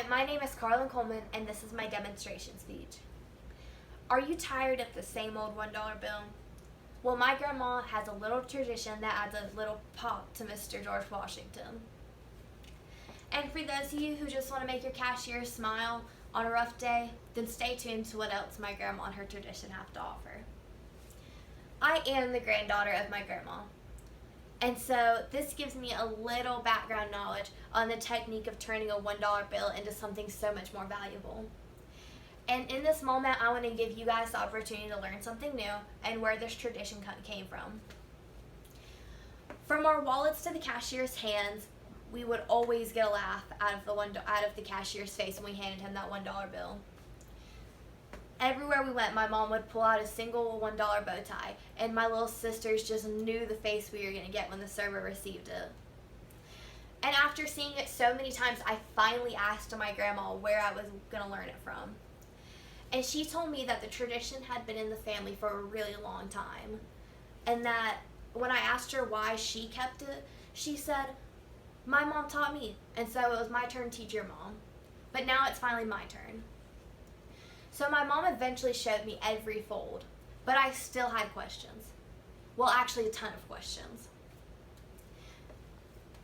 my name is Coleman, and this is my demonstration speech. Are you tired of the same old $1 bill? Well, my grandma has a little tradition that adds a little pop to Mr. George Washington. And for those of you who just want to make your cashier smile on a rough day, then stay tuned to what else my grandma and her tradition have to offer. I am the granddaughter of my grandma. And so this gives me a little background knowledge on the technique of turning a $1 bill into something so much more valuable. And in this moment, I want to give you guys the opportunity to learn something new and where this tradition came from. From our wallets to the cashier's hands, we would always get a laugh out of the cashier's face when we handed him that $1 bill. Everywhere we went, my mom would pull out a single $1 bow tie, and my little sisters just knew the face we were going to get when the server received it. And after seeing it so many times, I finally asked my grandma where I was going to learn it from. And she told me that the tradition had been in the family for a really long time. And that when I asked her why she kept it, she said, "My mom taught me, and so it was my turn to teach your mom. But now it's finally my turn." So my mom eventually showed me every fold, but I still had questions. Well, actually a ton of questions.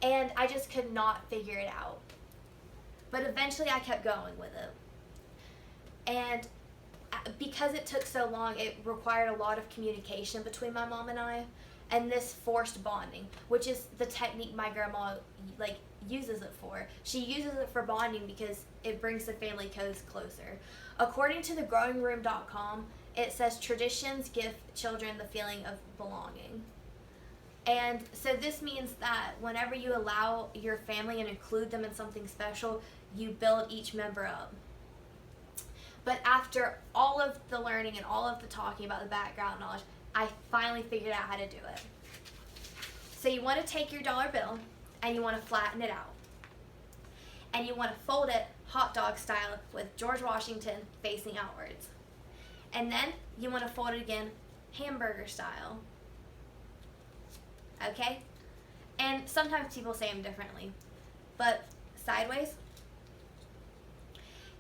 And I just could not figure it out. But eventually I kept going with it. And because it took so long, it required a lot of communication between my mom and I, and this forced bonding, which is the technique my grandma uses it for. She uses it for bonding because it brings the family codes closer. According to thegrowingroom.com, it says traditions give children the feeling of belonging. And so this means that whenever you allow your family and include them in something special, you build each member up. But after all of the learning and all of the talking about the background knowledge, I finally figured out how to do it. So you want to take your $1 bill and you want to flatten it out. And you want to fold it hot dog style with George Washington facing outwards. And then you want to fold it again hamburger style. Okay? And sometimes people say them differently, but sideways.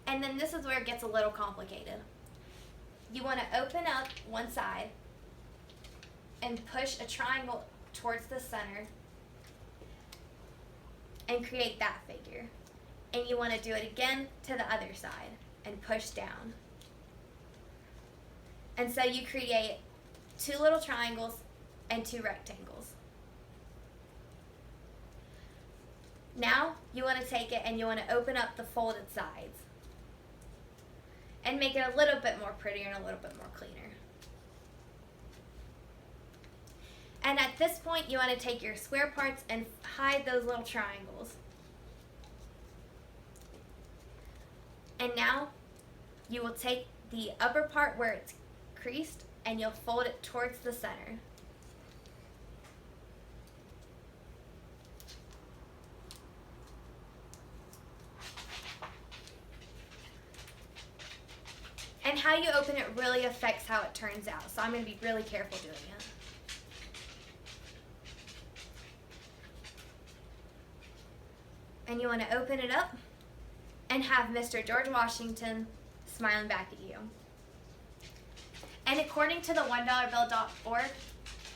And then this is where it gets a little complicated. You want to open up one side and push a triangle towards the center and create that figure. And you want to do it again to the other side and push down. And so you create 2 little triangles and 2 rectangles. Now you want to take it and you want to open up the folded sides and make it a little bit more prettier and a little bit more cleaner. And at this point, you want to take your square parts and hide those little triangles. And now you will take the upper part where it's creased and you'll fold it towards the center. And how you open it really affects how it turns out, so I'm going to be really careful doing it. And you want to open it up and have Mr. George Washington smiling back at you. And according to the $1bill.org,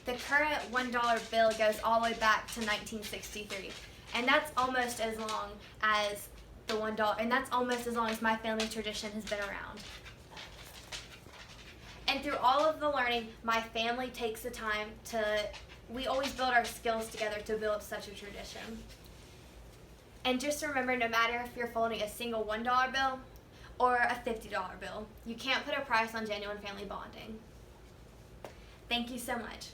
the current $1 bill goes all the way back to 1963. And that's almost as long as the $1, and that's almost as long as my family tradition has been around. And through all of the learning, my family takes the time we always build our skills together to build such a tradition. And just remember, no matter if you're folding a single $1 bill or a $50 bill, you can't put a price on genuine family bonding. Thank you so much.